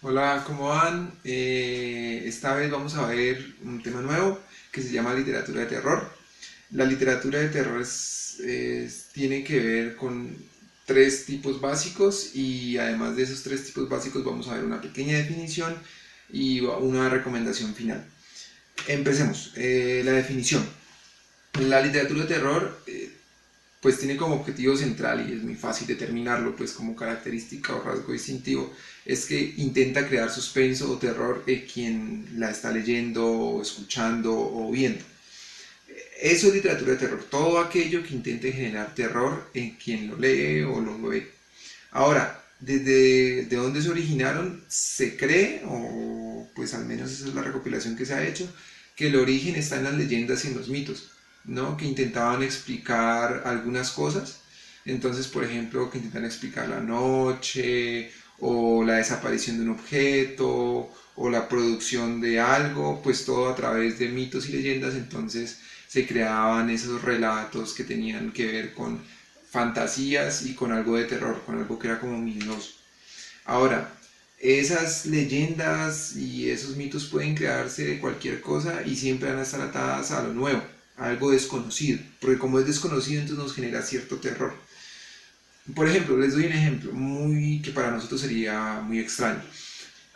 Hola, ¿cómo van? Esta vez vamos a ver un tema nuevo que se llama literatura de terror. La literatura de terror tiene que ver con tres tipos básicos y además de esos tres tipos básicos vamos a ver una pequeña definición y una recomendación final. Empecemos. La definición. La literatura de terror pues tiene como objetivo central y es muy fácil determinarlo pues como característica o rasgo distintivo es que intenta crear suspenso o terror en quien la está leyendo o escuchando o viendo. Eso es literatura de terror, todo aquello que intente generar terror en quien lo lee o lo ve. Ahora, desde de dónde se originaron, se cree, o pues al menos esa es la recopilación que se ha hecho, que el origen está en las leyendas y en los mitos, ¿no? Que intentaban explicar algunas cosas. Entonces, por ejemplo, que intentan explicar la noche, o la desaparición de un objeto, o la producción de algo, pues todo a través de mitos y leyendas. Entonces se creaban esos relatos que tenían que ver con fantasías y con algo de terror, con algo que era como miedoso. Ahora, esas leyendas y esos mitos pueden crearse de cualquier cosa y siempre van a estar atadas a lo nuevo, a algo desconocido, porque como es desconocido entonces nos genera cierto terror. Por ejemplo, les doy un ejemplo muy que para nosotros sería muy extraño.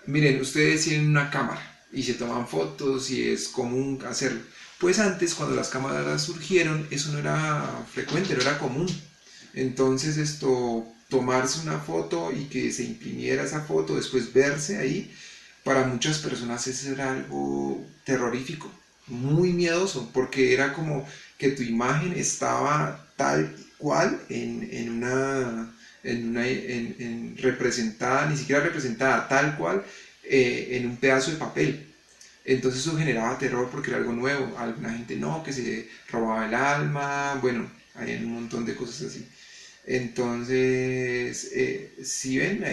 Miren, ustedes tienen una cámara y se toman fotos y es común hacerlo. Pues antes, cuando las cámaras surgieron, eso no era frecuente, no era común. Entonces tomarse una foto y que se imprimiera esa foto, después verse ahí, para muchas personas eso era algo terrorífico, muy miedoso, porque era como que tu imagen estaba tal cual representada, ni siquiera representada, tal cual en un pedazo de papel. Entonces eso generaba terror porque era algo nuevo. Alguna gente no, que se robaba el alma, bueno, hay un montón de cosas así. Entonces, si ven,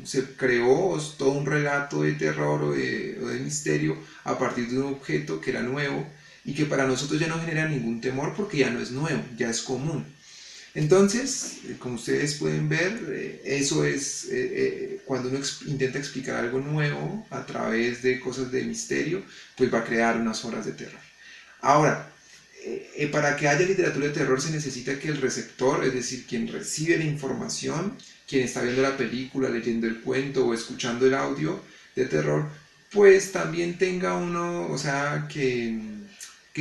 se creó todo un relato de terror o de misterio a partir de un objeto que era nuevo y que para nosotros ya no genera ningún temor porque ya no es nuevo, ya es común. Entonces, como ustedes pueden ver, eso es cuando uno intenta explicar algo nuevo a través de cosas de misterio, pues va a crear unas obras de terror. Ahora, para que haya literatura de terror se necesita que el receptor, es decir, quien recibe la información, quien está viendo la película, leyendo el cuento o escuchando el audio de terror, pues también tenga uno, o sea, que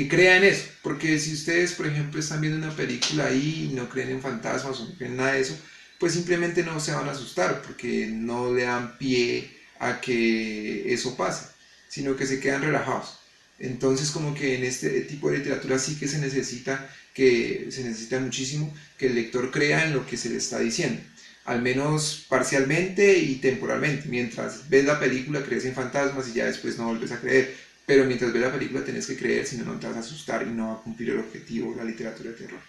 crea en eso. Porque si ustedes, por ejemplo, están viendo una película ahí y no creen en fantasmas o no creen en nada de eso, pues simplemente no se van a asustar porque no le dan pie a que eso pase, sino que se quedan relajados. Entonces, como que en este tipo de literatura sí que se necesita muchísimo que el lector crea en lo que se le está diciendo, al menos parcialmente y temporalmente. Mientras ves la película crees en fantasmas y ya después no vuelves a creer, pero mientras ves la película tenés que creer, si no, no te vas a asustar y no va a cumplir el objetivo de la literatura de terror.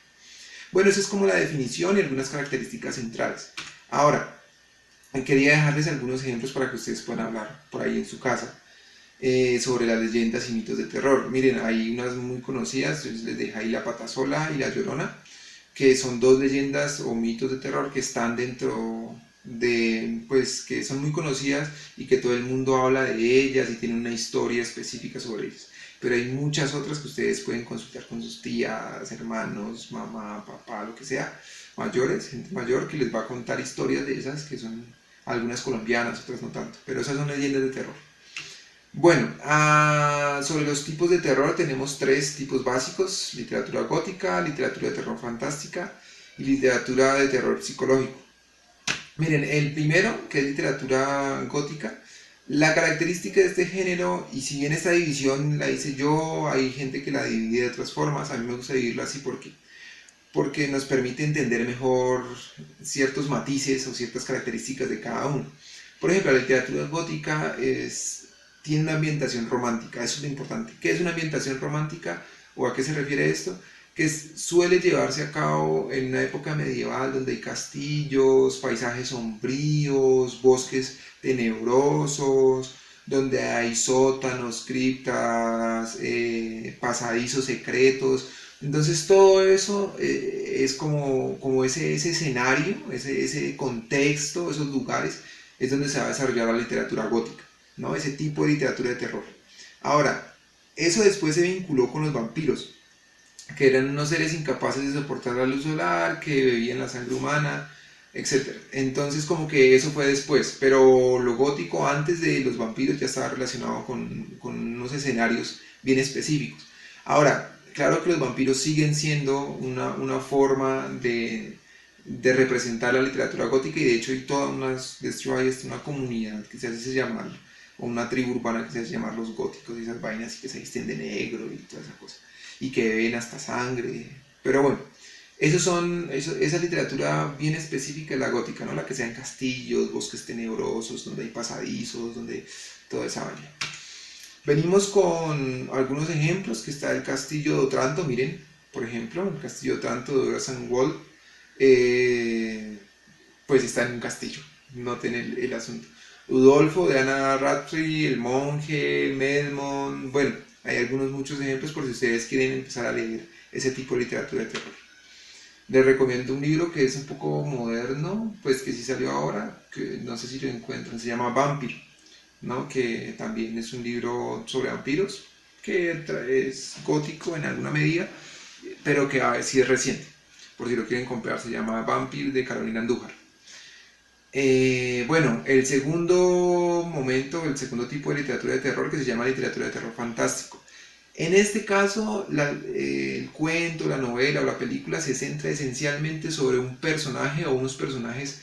Bueno, esa es como la definición y algunas características centrales. Ahora, quería dejarles algunos ejemplos para que ustedes puedan hablar por ahí en su casa sobre las leyendas y mitos de terror. Miren, hay unas muy conocidas, yo les dejé ahí La Patasola y La Llorona, que son dos leyendas o mitos de terror que están dentro de, pues, que son muy conocidas y que todo el mundo habla de ellas y tienen una historia específica sobre ellas. Pero hay muchas otras que ustedes pueden consultar con sus tías, hermanos, mamá, papá, lo que sea, mayores, gente mayor que les va a contar historias de esas que son algunas colombianas, otras no tanto, pero esas son leyendas de terror. Bueno, sobre los tipos de terror tenemos tres tipos básicos: literatura gótica, literatura de terror fantástica y literatura de terror psicológico. Miren, el primero, que es literatura gótica, la característica de este género, y si bien esta división la hice yo, hay gente que la divide de otras formas, a mí me gusta dividirlo así porque nos permite entender mejor ciertos matices o ciertas características de cada uno. Por ejemplo, la literatura gótica tiene una ambientación romántica, eso es lo importante. ¿Qué es una ambientación romántica o a qué se refiere esto? Que suele llevarse a cabo en una época medieval donde hay castillos, paisajes sombríos, bosques tenebrosos, donde hay sótanos, criptas, pasadizos secretos. Entonces todo eso es como ese escenario, ese contexto, esos lugares es donde se va a desarrollar la literatura gótica, ¿no? Ese tipo de literatura de terror. Ahora, eso después se vinculó con los vampiros, que eran unos seres incapaces de soportar la luz solar, que bebían la sangre humana, etcétera. Entonces como que eso fue después, pero lo gótico antes de los vampiros ya estaba relacionado con unos escenarios bien específicos. Ahora, claro que los vampiros siguen siendo una forma de representar la literatura gótica, y de hecho hay toda una comunidad que se hace llamar, o una tribu urbana que se hace llamar los góticos, y esas vainas que se visten de negro y toda esa cosa, y que beben hasta sangre. Pero bueno, esa literatura bien específica es la gótica, ¿no? La que sea en castillos, bosques tenebrosos, donde hay pasadizos, donde toda esa vaina. Venimos con algunos ejemplos, que está el castillo de Otranto, miren, por ejemplo, el castillo de Otranto de Orson Welles, pues está en un castillo, noten el asunto. Udolfo de Anna Radcliffe, El monje, Medmond, bueno, hay algunos muchos ejemplos por si ustedes quieren empezar a leer ese tipo de literatura de terror. Les recomiendo un libro que es un poco moderno, pues que sí salió ahora, que no sé si lo encuentran, se llama Vampire, ¿no? Que también es un libro sobre vampiros, que es gótico en alguna medida, pero que a ver si es reciente, por si lo quieren comprar, se llama Vampire de Carolina Andújar. Bueno, el segundo momento, el segundo tipo de literatura de terror, que se llama literatura de terror fantástico. En este caso, el cuento, la novela o la película se centra esencialmente sobre un personaje o unos personajes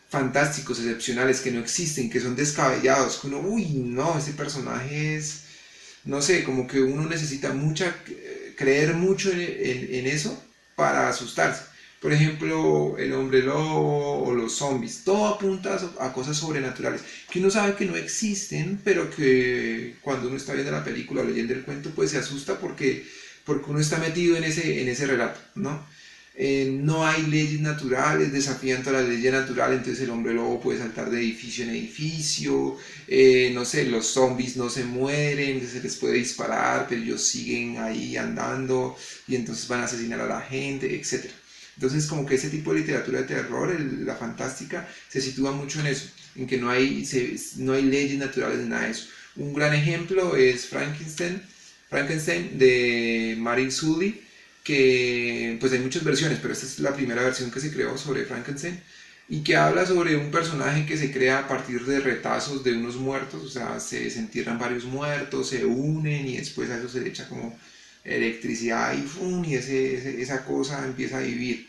fantásticos, excepcionales, que no existen, que son descabellados, que uno, uy, no, ese personaje es, no sé, como que uno necesita creer mucho en eso para asustarse. Por ejemplo, el hombre lobo o los zombies, todo apunta a cosas sobrenaturales, que uno sabe que no existen, pero que cuando uno está viendo la película o leyendo el cuento, pues se asusta porque uno está metido en ese relato, ¿no? No hay leyes naturales, desafían toda la ley natural, entonces el hombre lobo puede saltar de edificio en edificio, no sé, los zombies no se mueren, se les puede disparar, pero ellos siguen ahí andando y entonces van a asesinar a la gente, etc. Entonces como que ese tipo de literatura de terror, la fantástica, se sitúa mucho en eso, en que no hay leyes naturales de nada de eso. Un gran ejemplo es Frankenstein de Mary Shelley, que pues hay muchas versiones, pero esta es la primera versión que se creó sobre Frankenstein, y que habla sobre un personaje que se crea a partir de retazos de unos muertos, o sea, se entierran varios muertos, se unen y después a eso se le echa como electricidad y ¡fum! Y esa cosa empieza a vivir.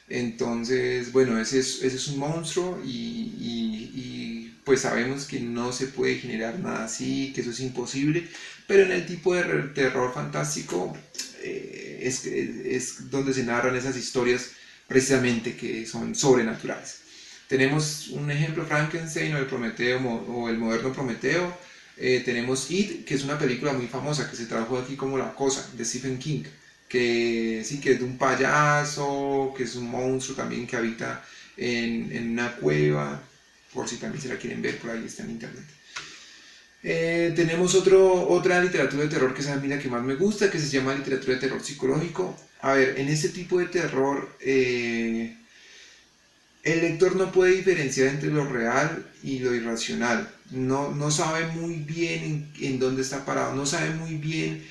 Entonces, bueno, ese es un monstruo y pues sabemos que no se puede generar nada así, que eso es imposible, pero en el tipo de terror fantástico es donde se narran esas historias precisamente que son sobrenaturales. Tenemos un ejemplo, Frankenstein o el Prometeo o el moderno Prometeo. Tenemos It, que es una película muy famosa que se tradujo aquí como La Cosa, de Stephen King, que sí, que es de un payaso, que es un monstruo también que habita en una cueva, por si también se la quieren ver, por ahí está en internet. Tenemos otra literatura de terror que es a mí la que más me gusta, que se llama literatura de terror psicológico. A ver, en este tipo de terror el lector no puede diferenciar entre lo real y lo irracional. No sabe muy bien en dónde está parado, no sabe muy bien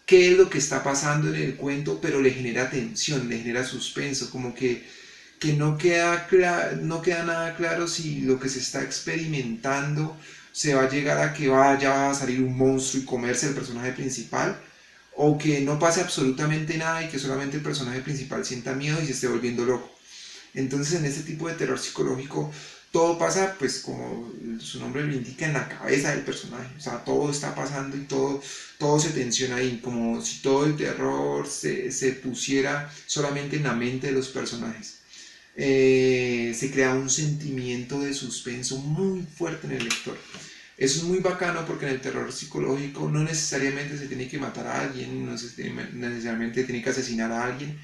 qué es lo que está pasando en el cuento, pero le genera tensión, le genera suspenso, como que no queda nada claro si lo que se está experimentando se va a llegar a que vaya a salir un monstruo y comerse el personaje principal, o que no pase absolutamente nada y que solamente el personaje principal sienta miedo y se esté volviendo loco. Entonces en este tipo de terror psicológico todo pasa, pues como su nombre lo indica, en la cabeza del personaje. O sea, todo está pasando y todo se tensiona ahí, como si todo el terror se pusiera solamente en la mente de los personajes. Se crea un sentimiento de suspenso muy fuerte en el lector. Eso es muy bacano porque en el terror psicológico no necesariamente se tiene que matar a alguien, no necesariamente tiene que asesinar a alguien,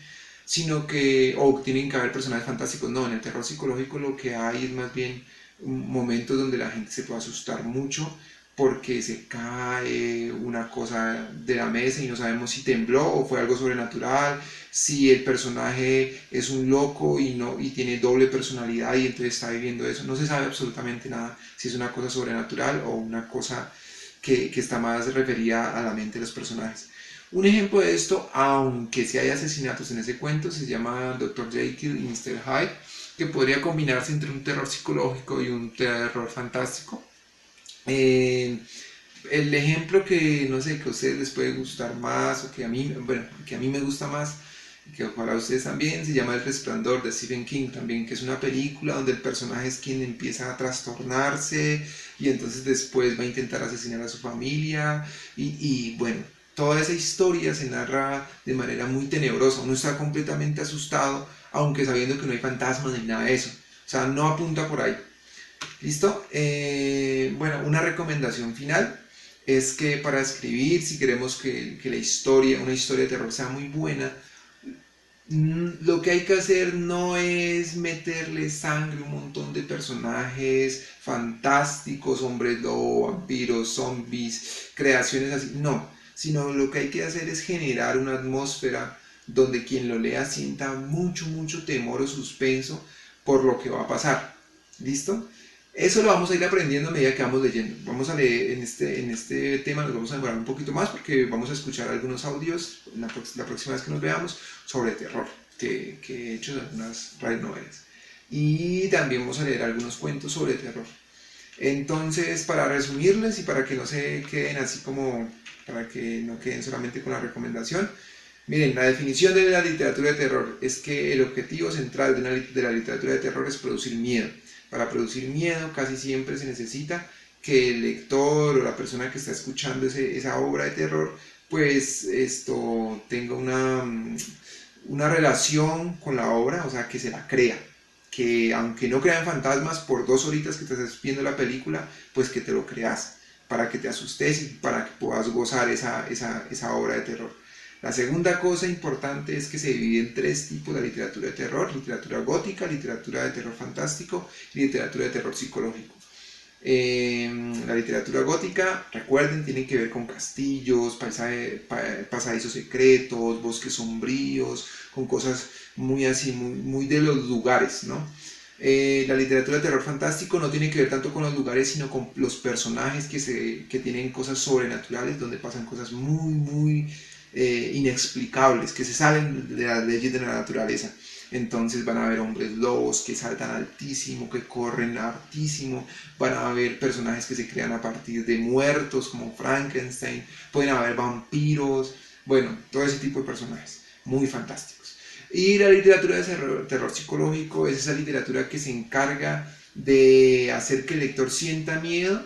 sino que, o tienen que haber personajes fantásticos. No, en el terror psicológico lo que hay es más bien momentos donde la gente se puede asustar mucho porque se cae una cosa de la mesa y no sabemos si tembló o fue algo sobrenatural, si el personaje es un loco y, no, y tiene doble personalidad y entonces está viviendo eso. No se sabe absolutamente nada si es una cosa sobrenatural o una cosa que está más referida a la mente de los personajes. Un ejemplo de esto, aunque si hay asesinatos en ese cuento, se llama Dr. Jekyll y Mr. Hyde, que podría combinarse entre un terror psicológico y un terror fantástico. Eh, el ejemplo que no sé, que a ustedes les puede gustar más, o que a mí, bueno, que a mí me gusta más, que ojalá a ustedes también, se llama El Resplandor de Stephen King también, que es una película donde el personaje es quien empieza a trastornarse y entonces después va a intentar asesinar a su familia y bueno, toda esa historia se narra de manera muy tenebrosa, uno está completamente asustado, aunque sabiendo que no hay fantasmas ni nada de eso, o sea, no apunta por ahí. ¿Listo? Bueno, una recomendación final es que para escribir, si queremos que la historia, una historia de terror sea muy buena, lo que hay que hacer no es meterle sangre a un montón de personajes fantásticos, hombres lobo, vampiros, zombies, creaciones así, no, sino lo que hay que hacer es generar una atmósfera donde quien lo lea sienta mucho, mucho temor o suspenso por lo que va a pasar. ¿Listo? Eso lo vamos a ir aprendiendo a medida que vamos leyendo. Vamos a leer en este tema, nos vamos a demorar un poquito más porque vamos a escuchar algunos audios la próxima vez que nos veamos sobre terror, que he hecho de algunas radionovelas. Y también vamos a leer algunos cuentos sobre terror. Entonces, para resumirles y para que no se queden así como, para que no queden solamente con la recomendación, miren, la definición de la literatura de terror es que el objetivo central de la literatura de terror es producir miedo. Para producir miedo casi siempre se necesita que el lector o la persona que está escuchando esa obra de terror pues esto tenga una relación con la obra, o sea, que se la crea, que aunque no crean fantasmas, por 2 horitas que te estés viendo la película, pues que te lo creas, para que te asustes y para que puedas gozar esa obra de terror. La segunda cosa importante es que se divide en 3 tipos de literatura de terror: literatura gótica, literatura de terror fantástico y literatura de terror psicológico. La literatura gótica, recuerden, tiene que ver con castillos, pasadizos secretos, bosques sombríos, con cosas muy así, muy de los lugares, ¿no? La literatura de terror fantástico no tiene que ver tanto con los lugares, sino con los personajes que tienen cosas sobrenaturales, donde pasan cosas muy inexplicables, que se salen de las leyes de la naturaleza. Entonces van a haber hombres lobos que saltan altísimo, que corren altísimo, van a haber personajes que se crean a partir de muertos como Frankenstein, pueden haber vampiros, bueno, todo ese tipo de personajes, muy fantásticos. Y la literatura de terror psicológico es esa literatura que se encarga de hacer que el lector sienta miedo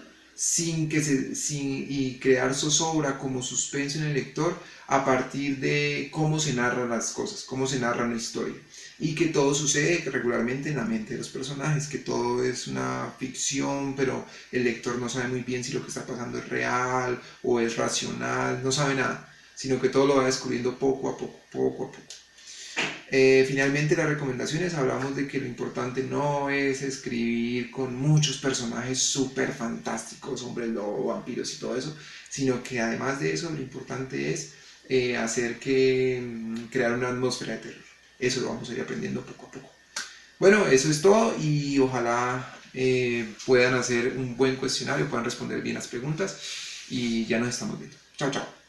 y crear zozobra como suspenso en el lector a partir de cómo se narran las cosas, cómo se narra una historia. Y que todo sucede regularmente en la mente de los personajes, que todo es una ficción, pero el lector no sabe muy bien si lo que está pasando es real o es racional, no sabe nada, sino que todo lo va descubriendo poco a poco, poco a poco. Finalmente, las recomendaciones, hablamos de que lo importante no es escribir con muchos personajes súper fantásticos, hombres lobo, vampiros y todo eso, sino que además de eso lo importante es hacer crear una atmósfera de terror. Eso lo vamos a ir aprendiendo poco a poco. Bueno, eso es todo y ojalá puedan hacer un buen cuestionario, puedan responder bien las preguntas y ya nos estamos viendo. Chao, chao.